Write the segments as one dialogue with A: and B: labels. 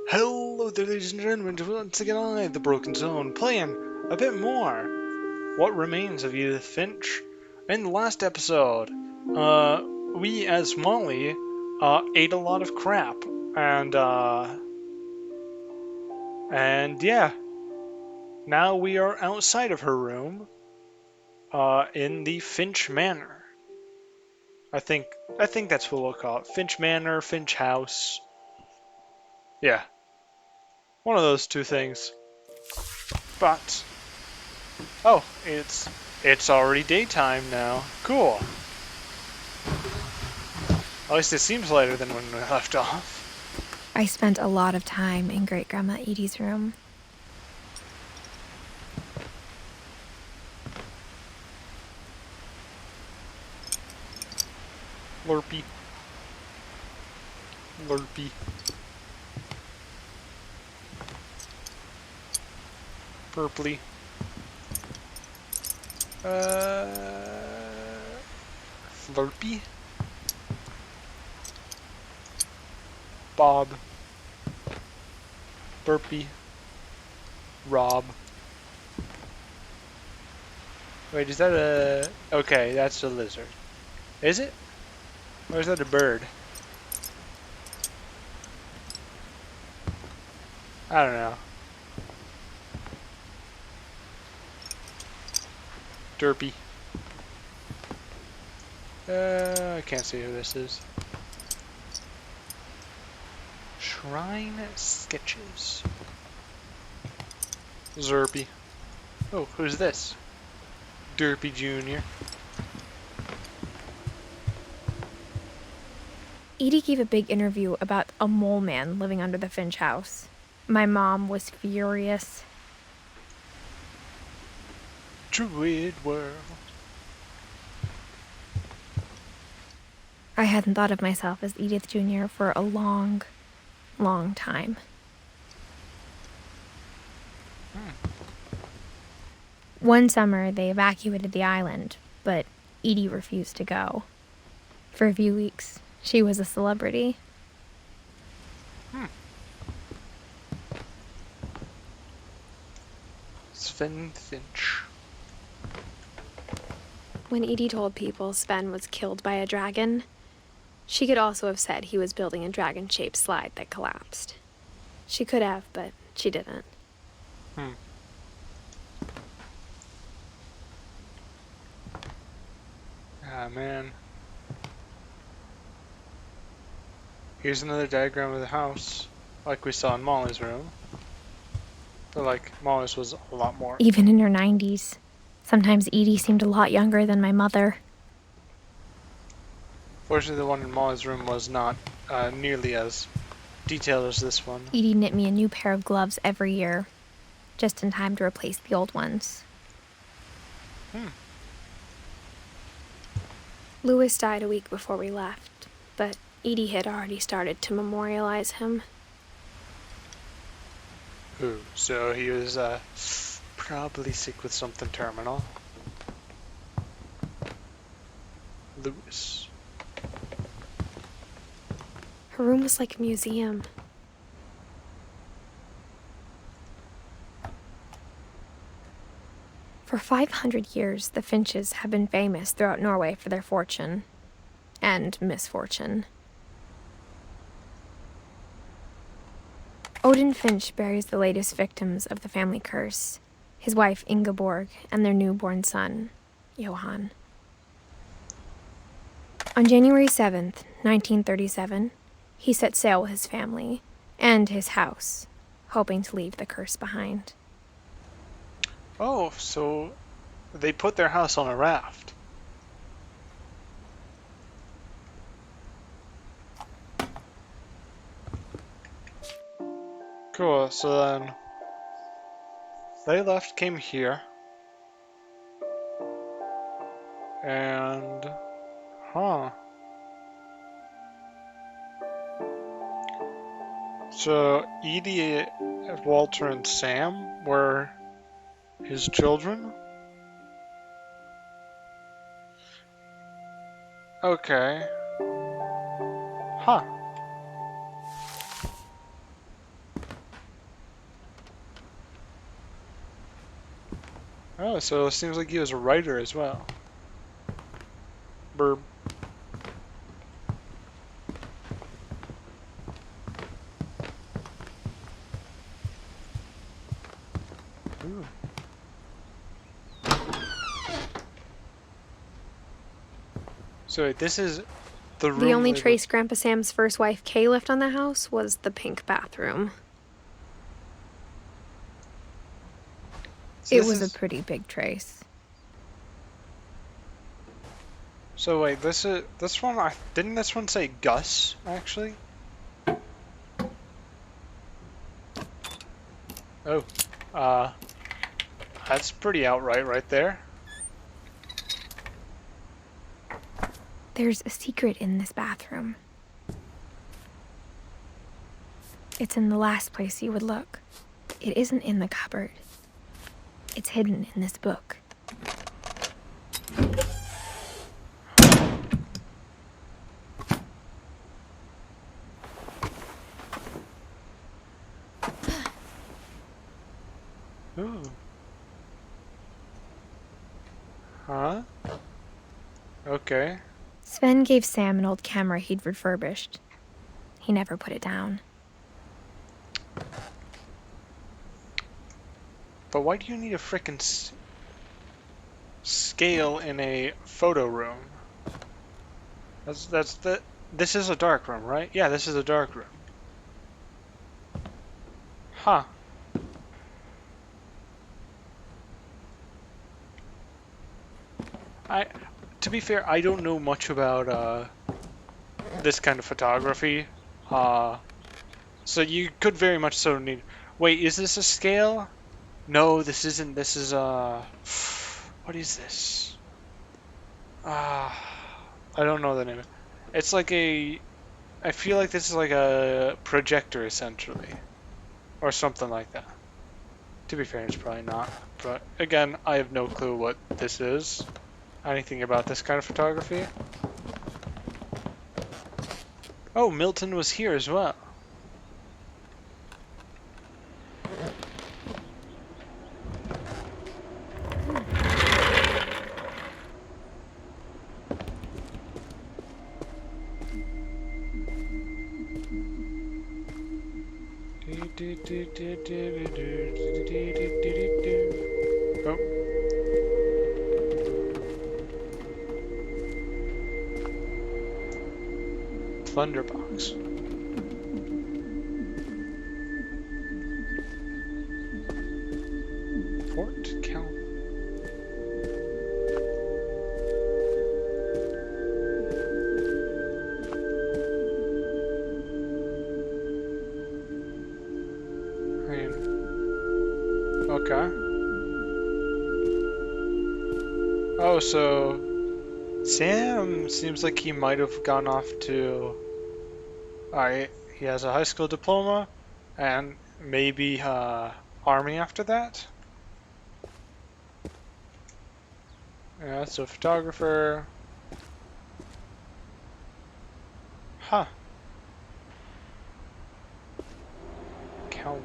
A: Hello there, ladies and gentlemen. Once again, I, the Broken Zone, playing a bit more What Remains of Edith Finch. In the last episode, we as Molly ate a lot of crap, and yeah, now we are outside of her room, in the Finch Manor. I think I think that's what we'll call it. Finch Manor, Finch House. Yeah, one of those two things. But oh, it's already daytime now. Cool. At least it seems lighter than when we left off.
B: I spent a lot of time in Great Grandma Edie's room.
A: Lurpy. Lurpy. Purply. Flurpy. Bob. Burpy. Rob. Wait, is that a... Okay, that's a lizard. Is it? Or is that a bird? I don't know. Derpy. I can't see who this is. Shrine Sketches. Zerpy. Oh, who's this? Derpy Jr.
B: Edie gave a big interview about a mole man living under the Finch house. My mom was furious.
A: Druid world.
B: I hadn't thought of myself as Edith Jr. for a long, long time. One summer, they evacuated the island, but Edie refused to go. For a few weeks, she was a celebrity.
A: Sven Finch.
B: When Edie told people Sven was killed by a dragon, she could also have said he was building a dragon-shaped slide that collapsed. She could have, but she didn't.
A: Ah, man. Here's another diagram of the house, like we saw in Molly's room. But like, Molly's was a lot more.
B: Even in her 90s. Sometimes Edie seemed a lot younger than my mother.
A: Fortunately, the one in Molly's room was not nearly as detailed as this one.
B: Edie knit me a new pair of gloves every year, just in time to replace the old ones. Louis died a week before we left, but Edie had already started to memorialize him.
A: Ooh, so he was probably sick with something terminal. Louis.
B: Her room was like a museum. For 500 years, the Finches have been famous throughout Norway for their fortune and misfortune. Odin Finch buries the latest victims of the family curse, his wife Ingeborg and their newborn son, Johan. On January 7th, 1937, he set sail with his family and his house, hoping to leave the curse behind.
A: Oh, so they put their house on a raft. Cool, so then they left, came here, and so Edie, Walter, and Sam were his children? Okay. Huh. Oh, so it seems like he was a writer as well. Burb. Ooh. So wait, this is the room.
B: The only
A: where
B: trace Grandpa Sam's first wife, Kay, left on the house was the pink bathroom.
A: So
B: It
A: this
B: was
A: is...
B: a pretty big trace.
A: So wait, this one. Didn't this one say Gus actually? Oh, uh, that's pretty outright right there.
B: There's a secret in this bathroom. It's in the last place you would look. It isn't in the cupboard. It's hidden in this book.
A: Ooh. Huh? Okay.
B: Sven gave Sam an old camera he'd refurbished. He never put it down.
A: But why do you need a frickin' scale in a photo room? This is a dark room, right? Yeah, this is a dark room. Huh. To be fair, I don't know much about this kind of photography. So you could very much so need. Wait, is this a scale? No, this isn't. This is what is this? I don't know the name. It's like a. I feel like this is like a projector essentially, or something like that. To be fair, it's probably not. But again, I have no clue what this is. Anything about this kind of photography? Oh, Milton was here as well. Oh. Thunderbox. Fort Calvin. Okay. Oh, so Sam seems like he might have gone off to. Alright, he has a high school diploma, and maybe army after that. Yeah, so photographer. Huh. Calvin.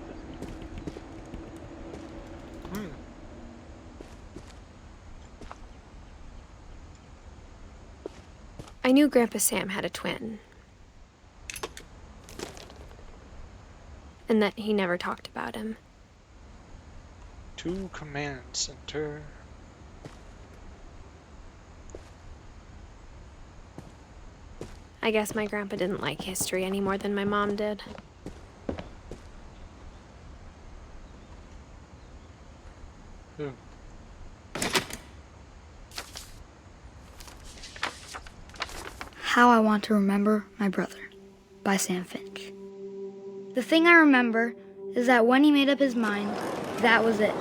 B: I knew Grandpa Sam had a twin. And that he never talked about him.
A: To command center.
B: I guess my grandpa didn't like history any more than my mom did.
A: Ooh.
C: How I Want to Remember My Brother by Sam Finch. The thing I remember is that when he made up his mind, that was it.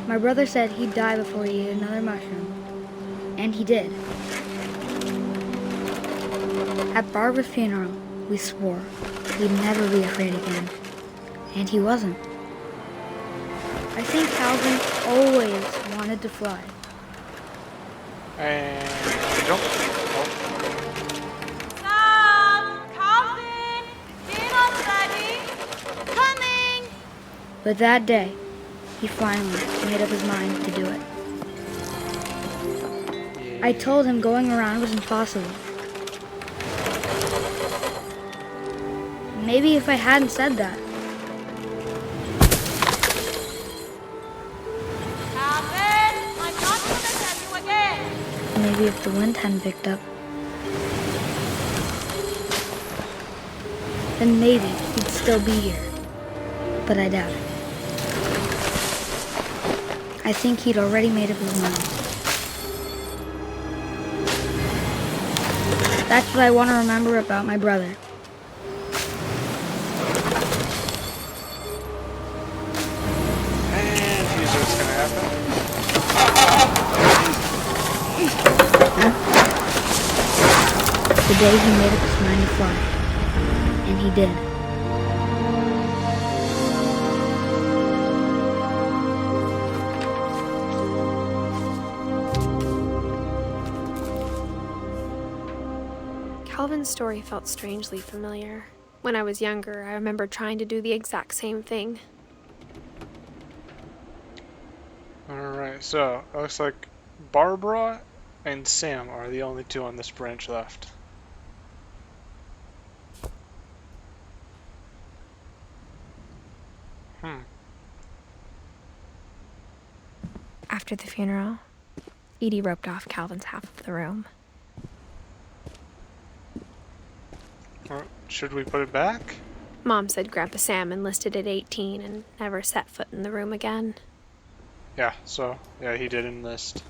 C: My brother said he'd die before he ate another mushroom, and he did. At Barbara's funeral, we swore we'd never be afraid again, and he wasn't. I think Calvin always wanted to fly.
A: And jump. Oh.
D: Sam!
C: But that day, he finally made up his mind to do it. I told him going around was impossible. Maybe if I hadn't said that.
D: Calvin, I'm not going to tell you again.
C: Maybe if the wind hadn't picked up, then maybe he'd still be here. But I doubt it. I think he'd already made up his mind. That's what I want to remember about my brother.
A: And here's what's gonna happen.
C: The day he made up his mind to fly. And he did.
B: Calvin's story felt strangely familiar. When I was younger, I remember trying to do the exact same thing.
A: Alright, so it looks like Barbara and Sam are the only two on this branch left.
B: After the funeral, Edie roped off Calvin's half of the room.
A: Should we put it back?
B: Mom said Grandpa Sam enlisted at 18 and never set foot in the room again.
A: Yeah, so, yeah, he did enlist.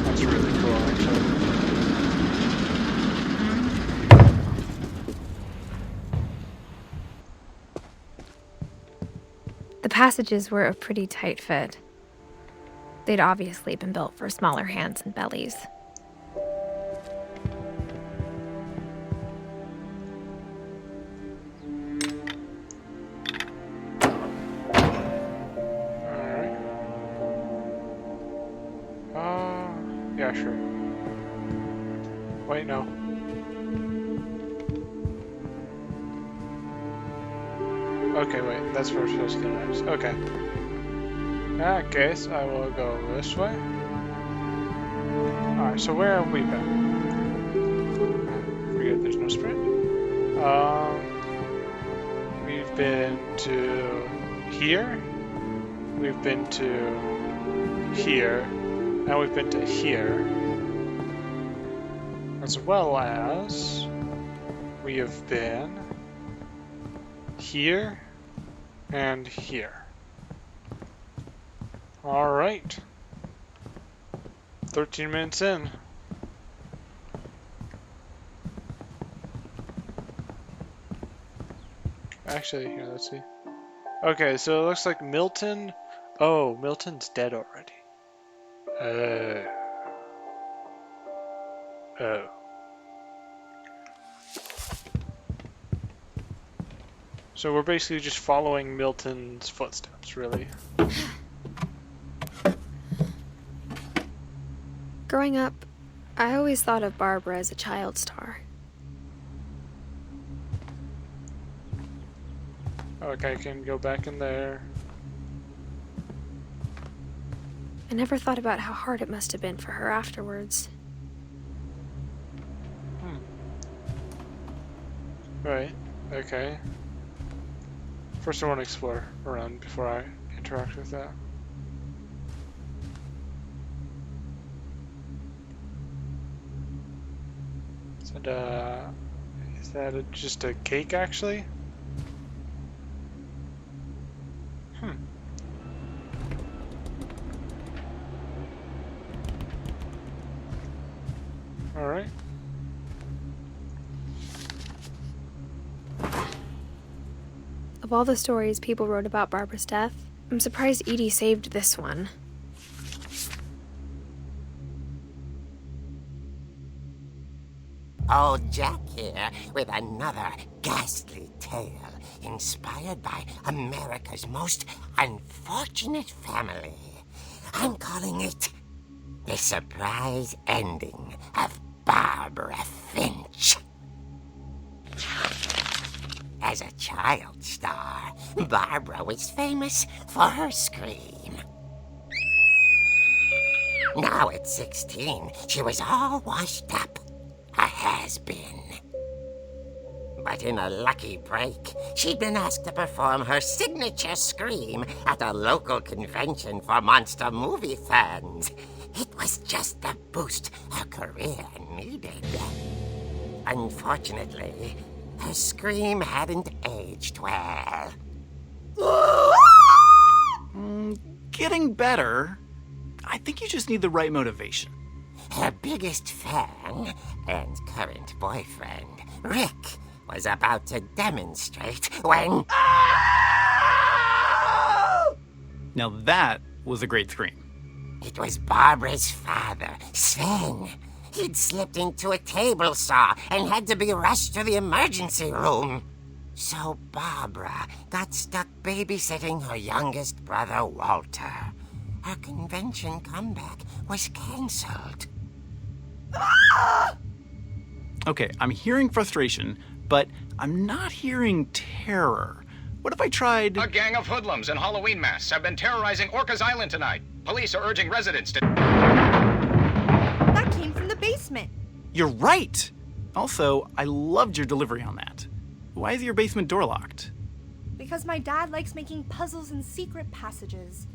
A: That's really cool, actually.
B: The passages were a pretty tight fit. They'd obviously been built for smaller hands and bellies.
A: Alright. Yeah, sure. Wait, no. Okay, wait, that's where we're supposed to go next. Okay. In that case, I will go this way. Alright, so where have we been? Forget there's no sprint. We've been to here. We've been to here. Now we've been to here. As well as we have been here and here. Alright. 13 minutes in. Actually, here, let's see. Okay, so it looks like Milton... Oh, Milton's dead already. Oh. So we're basically just following Milton's footsteps, really.
B: Growing up, I always thought of Barbara as a child star.
A: Okay, I can go back in there.
B: I never thought about how hard it must have been for her afterwards.
A: Right, okay. First I want to explore around before I interact with that. Is that just a cake actually? Alright.
B: Of all the stories people wrote about Barbara's death, I'm surprised Edie saved this one.
E: Old Jack here with another ghastly tale inspired by America's most unfortunate family. I'm calling it The Surprise Ending of Barbara Finch. As a child star, Barbara was famous for her scream. Now at 16, she was all washed up. A has-been. But in a lucky break, she'd been asked to perform her signature scream at a local convention for monster movie fans. It was just the boost her career needed. Unfortunately, her scream hadn't aged well.
F: Getting better. I think you just need the right motivation.
E: Her biggest fan and current boyfriend, Rick, was about to demonstrate when...
F: Now that was a great scream.
E: It was Barbara's father, Sven. He'd slipped into a table saw and had to be rushed to the emergency room. So Barbara got stuck babysitting her youngest brother, Walter. Her convention comeback was cancelled.
F: Okay, I'm hearing frustration, but I'm not hearing terror. What if I tried...
G: A gang of hoodlums in Halloween masks have been terrorizing Orcas Island tonight. Police are urging residents to...
D: That came from the basement.
F: You're right! Also, I loved your delivery on that. Why is your basement door locked?
D: Because my dad likes making puzzles and secret passages.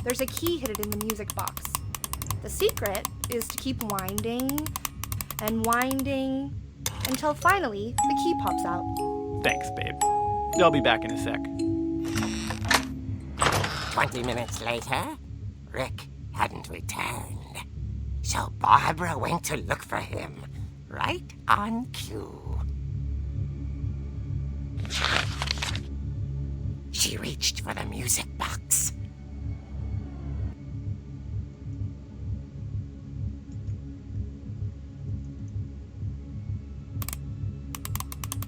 D: There's a key hidden in the music box. The secret is to keep winding and winding until finally the key pops out.
F: Thanks, babe. I'll be back in a sec.
E: 20 minutes later, Rick hadn't returned. So Barbara went to look for him, right on cue. She reached for the music box.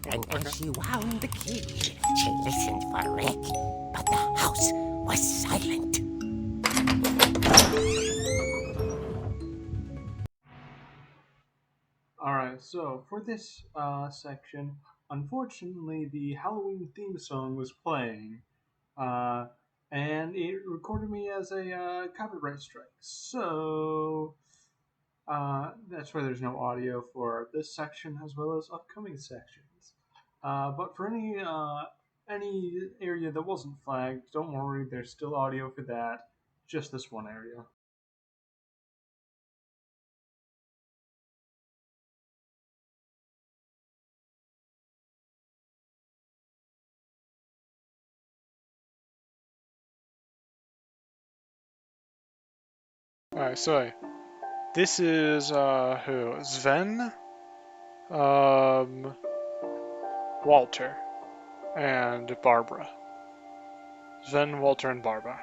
E: And as she wound the key, she listened for Rick, but the house was silent.
A: Alright, so for this section, unfortunately the Halloween theme song was playing, and it recorded me as a copyright strike. So that's why there's no audio for this section as well as upcoming sections. But for any area that wasn't flagged, don't worry, there's still audio for that. Just this one area. Alright, so this is who? Sven, Walter, and Barbara. Sven, Walter, and Barbara.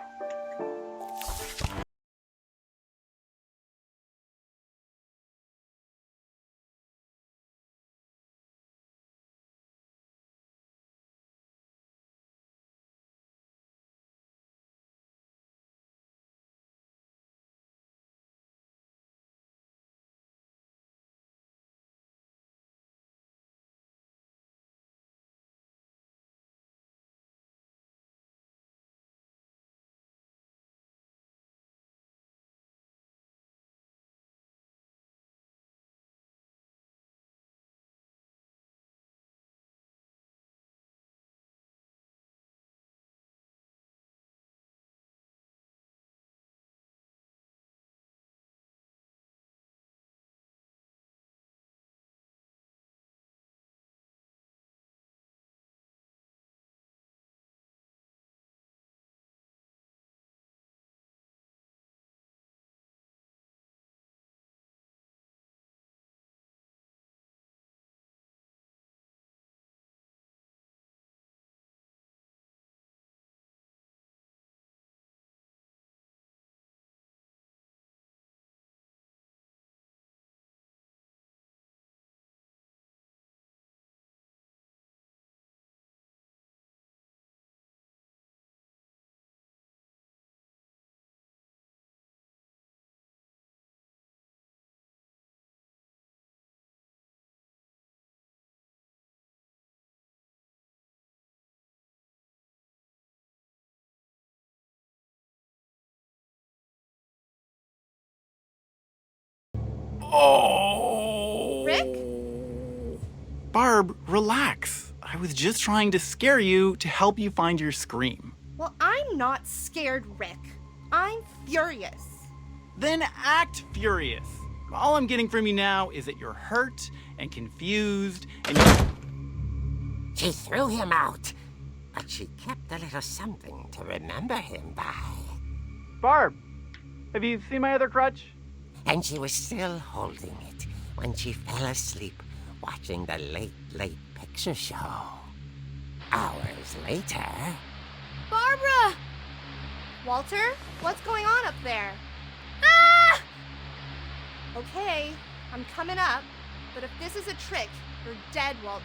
F: Oh!
D: Rick?
F: Barb, relax. I was just trying to scare you to help you find your scream.
D: Well, I'm not scared, Rick. I'm furious.
F: Then act furious. All I'm getting from you now is that you're hurt and confused and
E: She threw him out, but she kept a little something to remember him by.
F: Barb, have you seen my other crutch?
E: And she was still holding it when she fell asleep watching the late picture show. Hours later...
D: Barbara! Walter, what's going on up there? Ah! Okay, I'm coming up, but if this is a trick, you're dead, Walter.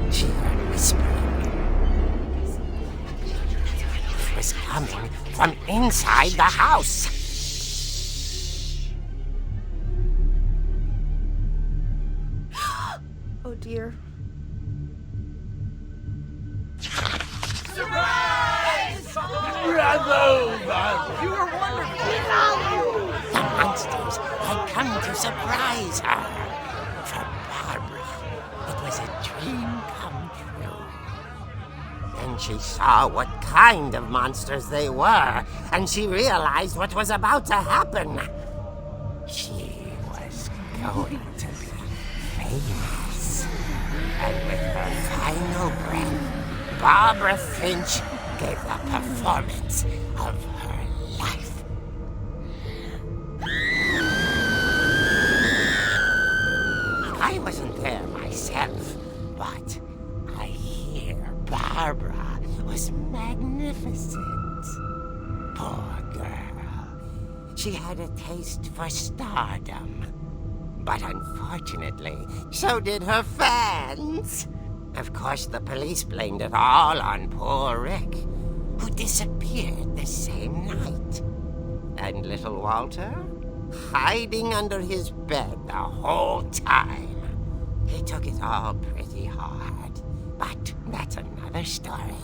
E: She heard whispering. It was coming from inside the house.
D: Oh dear.
E: The monsters had come to surprise her. For Barbara, it was a dream come true. Then she saw what kind of monsters they were, and she realized what was about to happen. She was going to be famous. And with her final breath, Barbara Finch gave the performance of her life. I wasn't there myself, but I hear Barbara was magnificent. Poor girl. She had a taste for stardom. But unfortunately, so did her fans. Of course, the police blamed it all on poor Rick, who disappeared the same night. And little Walter? Hiding under his bed the whole time. He took it all pretty hard, but that's another story.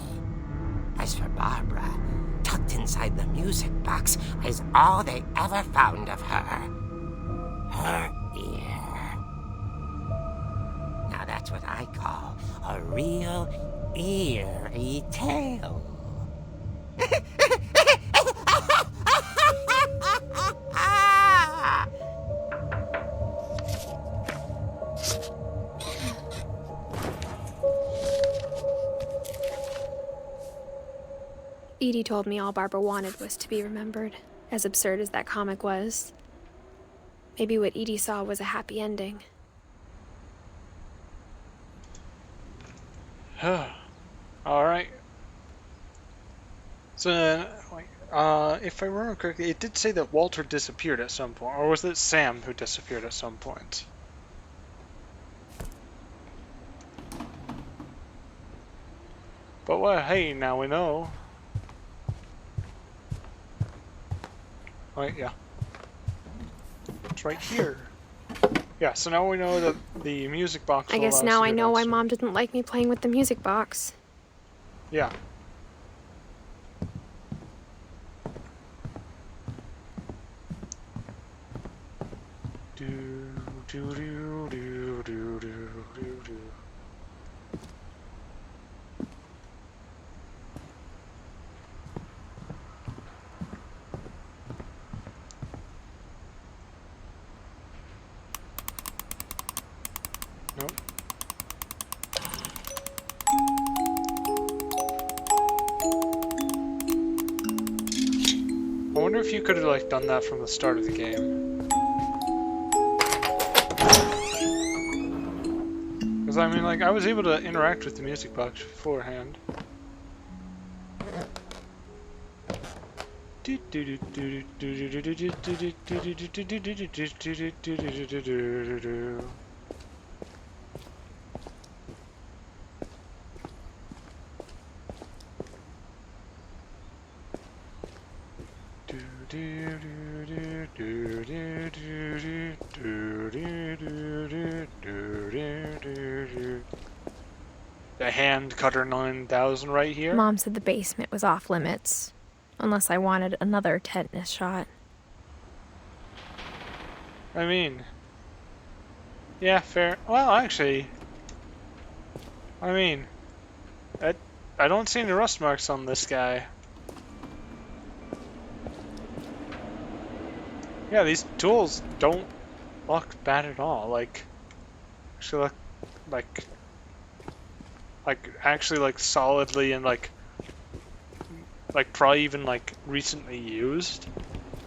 E: As for Barbara, tucked inside the music box is all they ever found of her. Her ear. Now that's what I call a real eerie tale.
B: Edie told me all Barbara wanted was to be remembered, as absurd as that comic was. Maybe what Edie saw was a happy ending.
A: Alright. So then, if I remember correctly, it did say that Walter disappeared at some point, or was it Sam who disappeared at some point? But well, hey, now we know. Right, yeah. It's right here. Yeah, so now we know that the music box
B: I
A: will
B: guess
A: allow us
B: now
A: to
B: I
A: go
B: know why
A: downstairs.
B: Mom didn't like me playing with the music box.
A: Yeah. Do do do do do do do do. Nope. I wonder if you could have like done that from the start of the game. Because I mean, like, I was able to interact with the music box beforehand. The hand cutter 9000 right here.
B: Mom said the basement was off limits, unless I wanted another tetanus shot.
A: I mean, yeah, fair. Well, actually, I mean, I don't see any rust marks on this guy. Yeah, these tools don't look bad at all. Like, actually look actually like solidly and like probably even like recently used.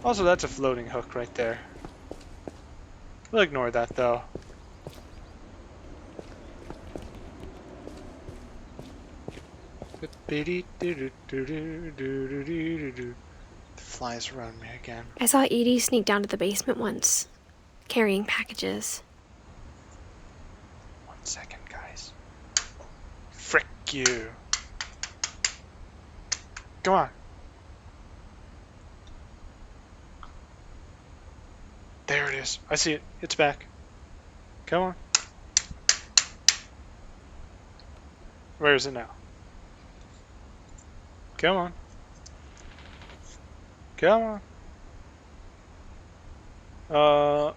A: Also, that's a floating hook right there. We'll ignore that though. The flies around me again.
B: I saw Edie sneak down to the basement once, carrying packages.
A: 1 second, guys. Frick you. Come on. There it is. I see it. It's back. Come on. Where is it now? Come on. Come on.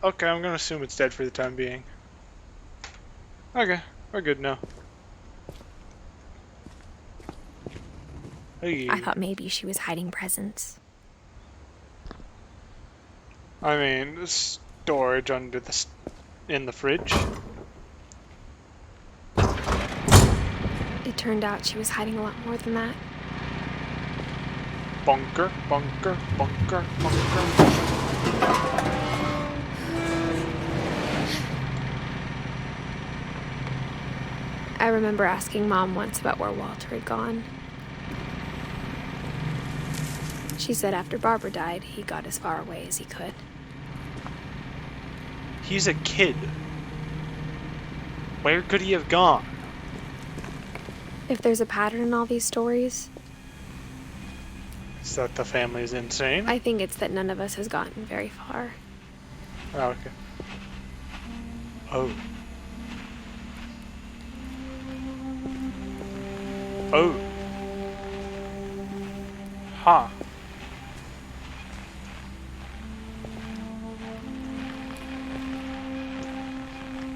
A: Okay, I'm gonna assume it's dead for the time being. Okay, we're good now. Hey.
B: I thought maybe she was hiding presents.
A: I mean, storage under in the fridge.
B: It turned out she was hiding a lot more than that.
A: Bunker, bunker, bunker, bunker.
B: I remember asking Mom once about where Walter had gone. She said after Barbara died, he got as far away as he could.
A: He's a kid. Where could he have gone?
B: If there's a pattern in all these stories,
A: Is that the family's insane?
B: I think it's that none of us has gotten very far.
A: Oh, okay. Oh. Oh. Huh.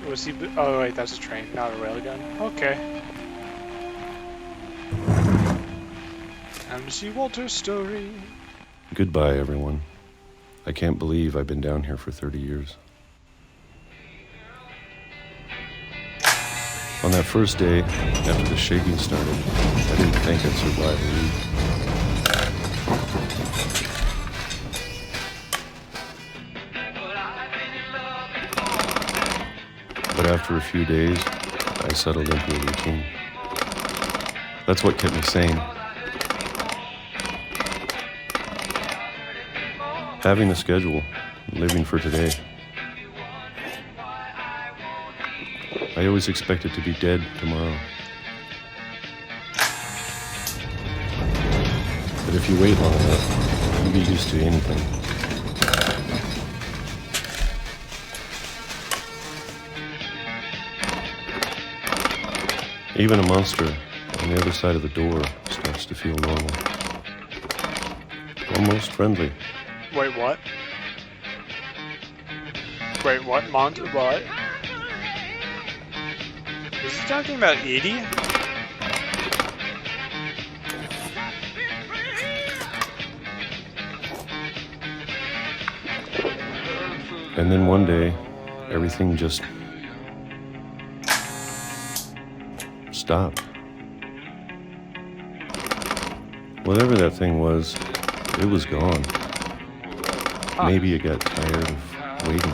A: Was he? Oh wait, that's a train, not a railgun. Okay. Time to see Walter's story.
H: Goodbye, everyone. I can't believe I've been down here for 30 years. On that first day, after the shaking started, I didn't think I'd survive a week. But after a few days, I settled into a routine. That's what kept me sane. Having a schedule, living for today. I always expected to be dead tomorrow. But if you wait long enough, you get used to anything. Even a monster on the other side of the door starts to feel normal. Almost friendly.
A: Wait, what? Wait, what? What? Is he talking about Edie?
H: And then one day, everything just stopped. Whatever that thing was, it was gone. Maybe it got tired of waiting.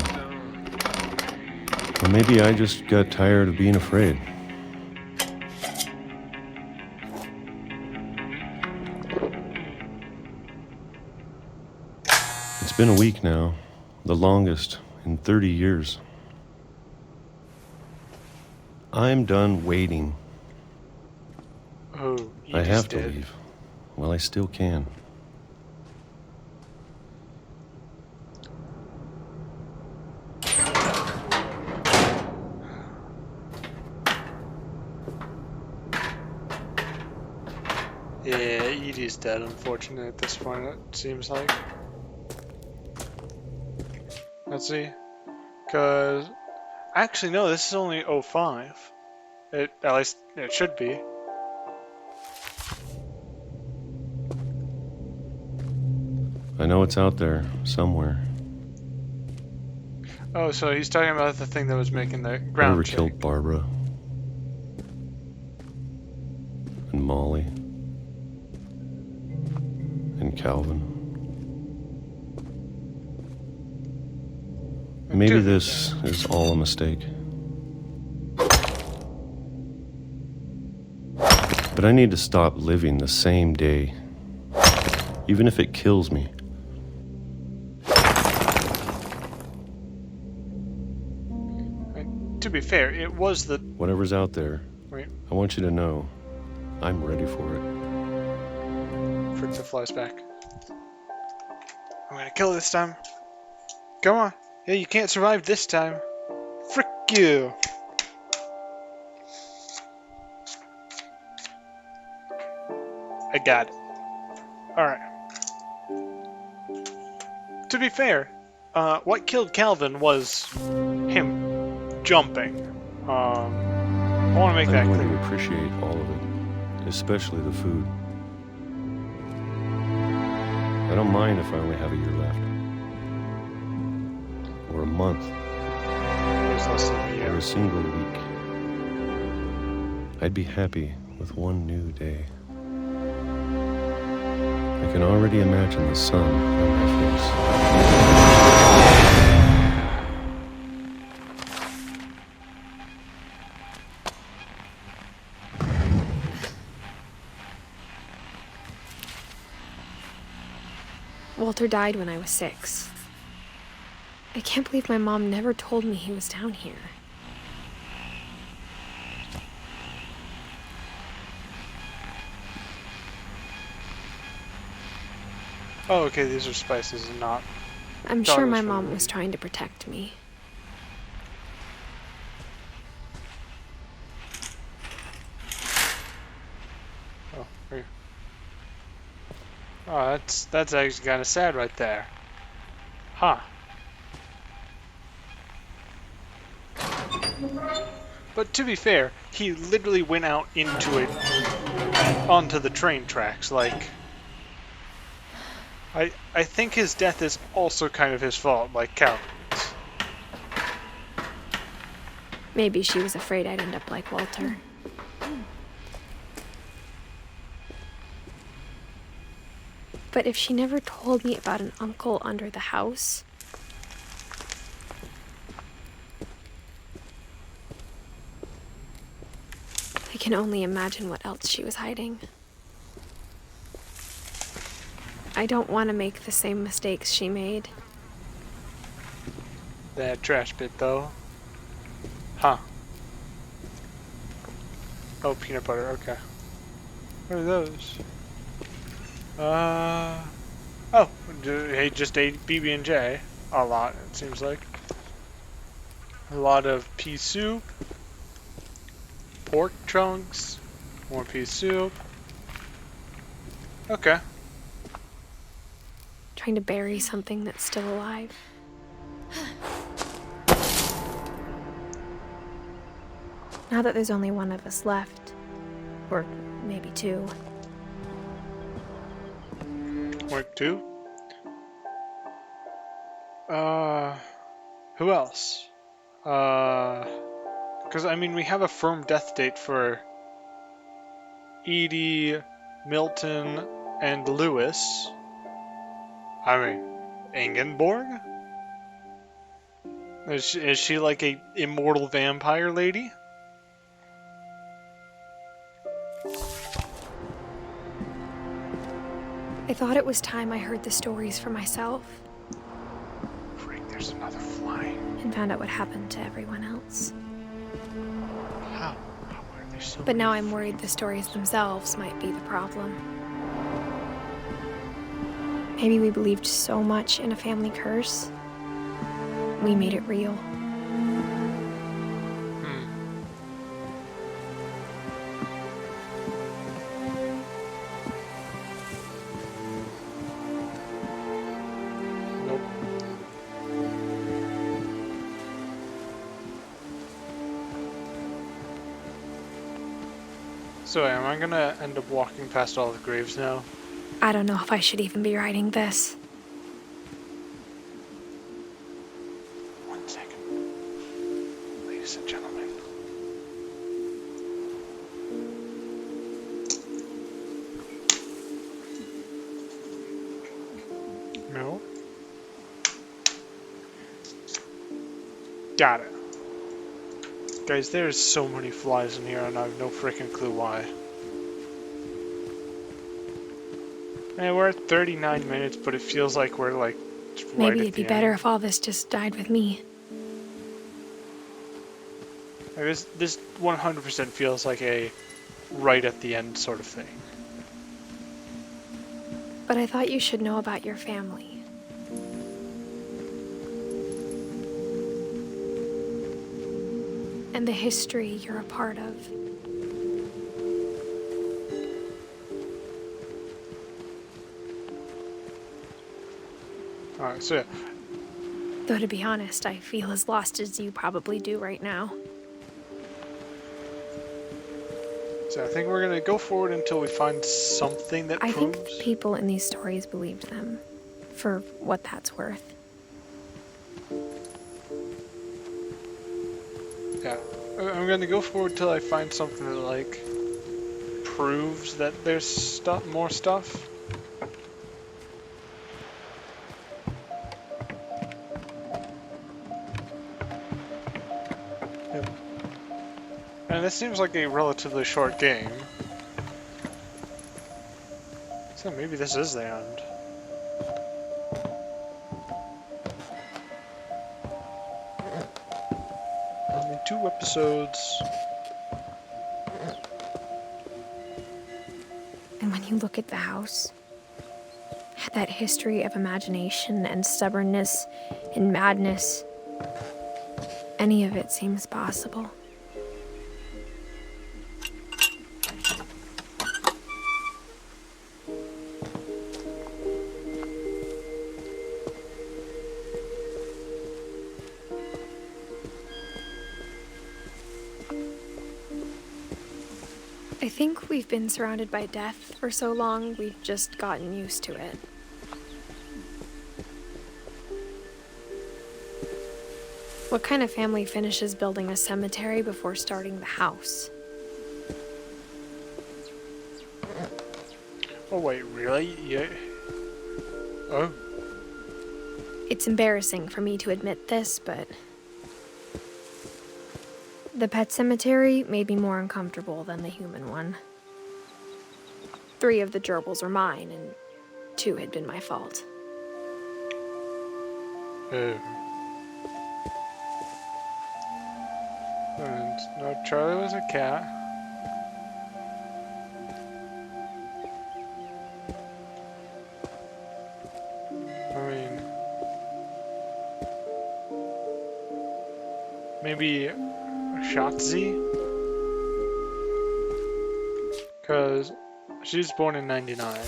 H: Or maybe I just got tired of being afraid. It's been a week now, the longest in 30 years. I'm done waiting.
A: Oh,
H: I have to leave. Well, I still can.
A: Yeah, Edie's dead, unfortunately, at this point, it seems like. Let's see. Because... Actually, no, this is only 05. At least, it should be.
H: I know it's out there, somewhere.
A: Oh, so he's talking about the thing that was making the ground
H: Whoever
A: shake.
H: killed Barbara. And Molly. And Calvin. Maybe this is all a mistake. But I need to stop living the same day. Even if it kills me.
A: To be fair, it was the...
H: Whatever's out there,
A: Wait,
H: I want you to know I'm ready for it.
A: frick the flies back. I'm gonna kill this time. Come on. Yeah, you can't survive this time. Frick you. I got it. Alright. To be fair, what killed Calvin was him jumping. I want to make that
H: I'm going
A: clear.
H: to appreciate all of it, especially the food. I don't mind if I only have a year left. Or a month.
A: It was less than a
H: Or
A: year.
H: a single week. I'd be happy with one new day. I can already imagine the sun on my face.
B: Walter died when I was 6. I can't believe my mom never told me he was down here.
A: Oh, okay, these are spices and not...
B: I'm sure my
A: Dollars for
B: mom
A: the
B: was
A: lady.
B: trying to protect me.
A: Oh, here. Oh, that's actually kind of sad right there. Huh. But to be fair, he literally went out into it, onto the train tracks, like... I think his death is also kind of his fault, like Calvin's.
B: Maybe she was afraid I'd end up like Walter. But if she never told me about an uncle under the house... I can only imagine what else she was hiding. I don't want to make the same mistakes she made.
A: That trash bit, though. Huh. Oh, peanut butter, okay. What are those? Oh, he just ate BB&J. A lot, it seems like. A lot of pea soup. Pork chunks. More pea soup. Okay.
B: Trying to bury something that's still alive. Now that there's only one of us left, or maybe 2,
A: Point 2. Who else? Because, I mean, we have a firm death date for Edie, Milton, and Lewis. I mean, Ingeborg? Is she like a immortal vampire lady?
B: I thought it was time I heard the stories for myself
A: Freak, there's another fly.
B: and found out what happened to everyone else.
A: How are there so
B: But now
A: many
B: I'm worried the stories themselves might be the problem. Maybe we believed so much in a family curse, we made it real.
A: Nope. So am I gonna end up walking past all the graves now?
B: I don't know if I should even be writing this.
A: 1 second. Ladies and gentlemen. No. Got it. Guys, there's so many flies in here and I have no freaking clue why. Man, we're at 39 minutes, but it feels like we're like right
B: Maybe
A: at
B: it'd be
A: the
B: better
A: end.
B: if all this just died with me.
A: Like this 100% feels like a right at the end sort of thing.
B: But I thought you should know about your family. And the history you're a part of.
A: Alright, so yeah.
B: Though to be honest, I feel as lost as you probably do right now.
A: So I think we're gonna go forward until we find something that
B: I think
A: proves.
B: the people in these stories believed them, for what that's worth.
A: Yeah. I'm gonna go forward till I find something that like proves that there's more stuff. Yep. And this seems like a relatively short game. So maybe this is the end. Only 2 episodes.
B: And when you look at the house, that history of imagination and stubbornness and madness, any of it seems possible. I think we've been surrounded by death for so long, we've just gotten used to it. What kind of family finishes building a cemetery before starting the house?
A: Oh wait, really? Yeah. Oh.
B: It's embarrassing for me to admit this, but the pet cemetery made me more uncomfortable than the human one. 3 of the gerbils were mine, and 2 had been my fault.
A: Oh. And no, Charlie was a cat. I mean, maybe Shotzi? Because she was born in 99.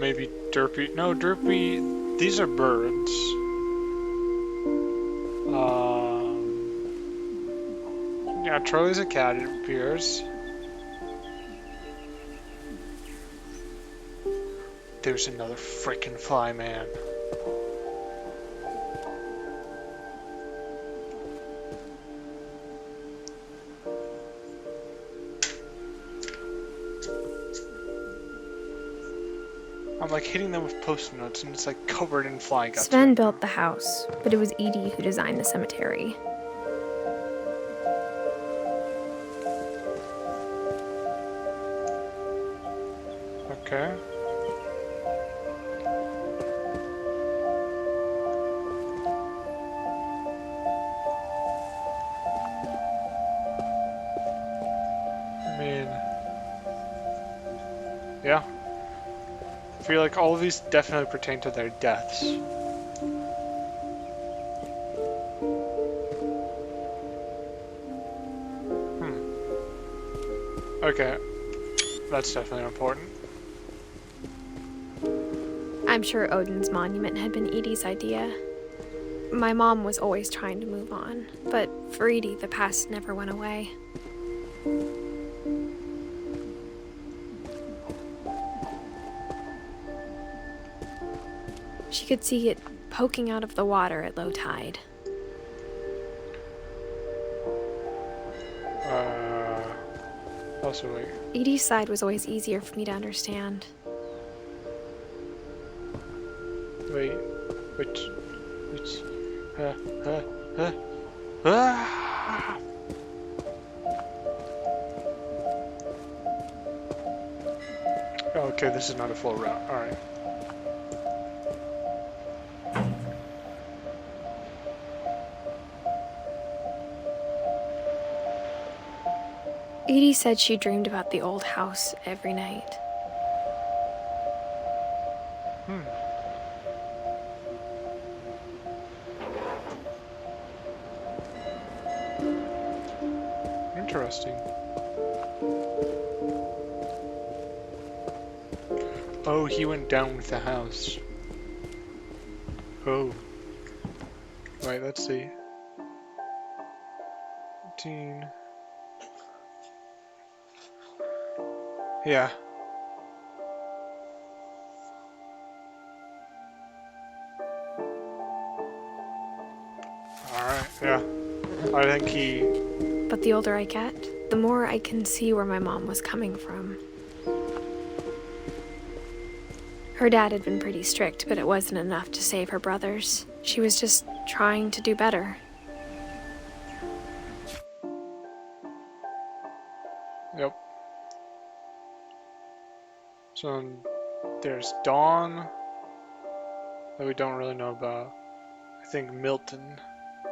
A: Maybe Derpy. No, Derpy. These are birds. Yeah, Charlie's a cat, it appears. There's another frickin' fly, man. I'm like hitting them with post-it notes and it's like covered in fly guts.
B: Sven built the house, but it was Edie who designed the cemetery.
A: Okay. I mean, yeah. I feel like all of these definitely pertain to their deaths. Okay. That's definitely important.
B: I'm sure Odin's monument had been Edie's idea. My mom was always trying to move on, but for Edie, the past never went away. She could see it poking out of the water at low tide.
A: Also wait.
B: Edie's side was always easier for me to understand.
A: Wait. Ah! Okay, this is not a flow route. Alright.
B: Edie said she dreamed about the old house every night.
A: Interesting. Oh, he went down with the house. Oh. Right, let's see. 15. Yeah. Yeah. I think he...
B: But the older I get, the more I can see where my mom was coming from. Her dad had been pretty strict, but it wasn't enough to save her brothers. She was just trying to do better.
A: Yep. So there's Dawn that we don't really know about. I think Milton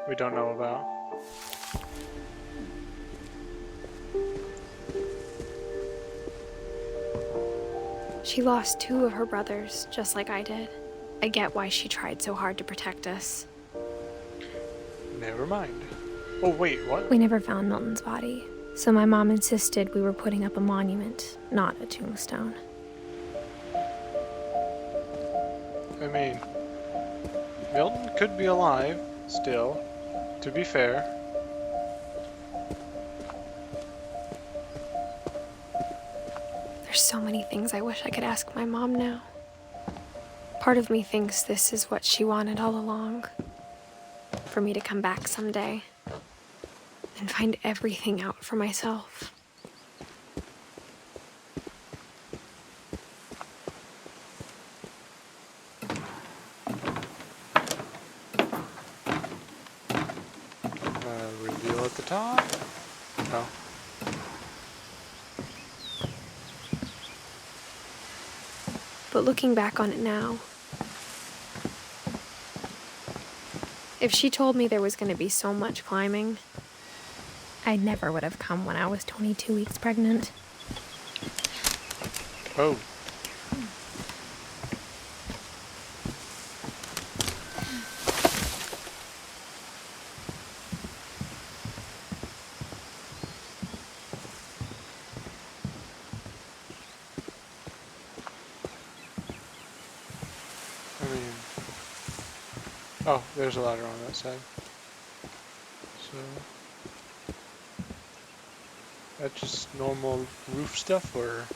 A: we don't know about.
B: She lost 2 of her brothers, just like I did. I get why she tried so hard to protect us.
A: Never mind. Oh wait, what?
B: We never found Milton's body, so my mom insisted we were putting up a monument, not a tombstone.
A: I mean, Milton could be alive still, to be fair.
B: There's so many things I wish I could ask my mom now. Part of me thinks this is what she wanted all along. For me to come back someday and find everything out for myself.
A: Reveal at the top? No.
B: But looking back on it now, if she told me there was going to be so much climbing, I never would have come when I was 22 weeks pregnant.
A: Oh. Oh, there's a ladder on that side. So... that's just normal roof stuff, or...?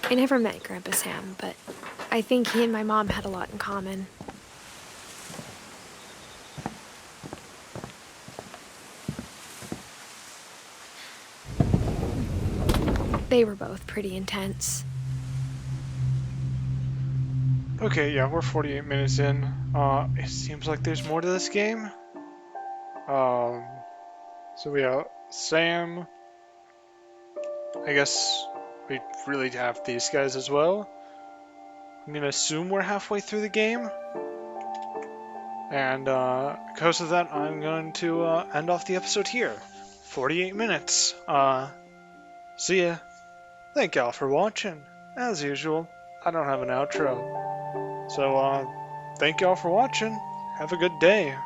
B: I never met Grandpa Sam, but I think he and my mom had a lot in common. They were both pretty intense.
A: Okay, yeah, we're 48 minutes in. It seems like there's more to this game. So we have Sam. I guess we really have these guys as well. I'm gonna assume we're halfway through the game. And because of that, I'm going to end off the episode here. 48 minutes. See ya. Thank y'all for watching. As usual, I don't have an outro. So, thank y'all for watching. Have a good day.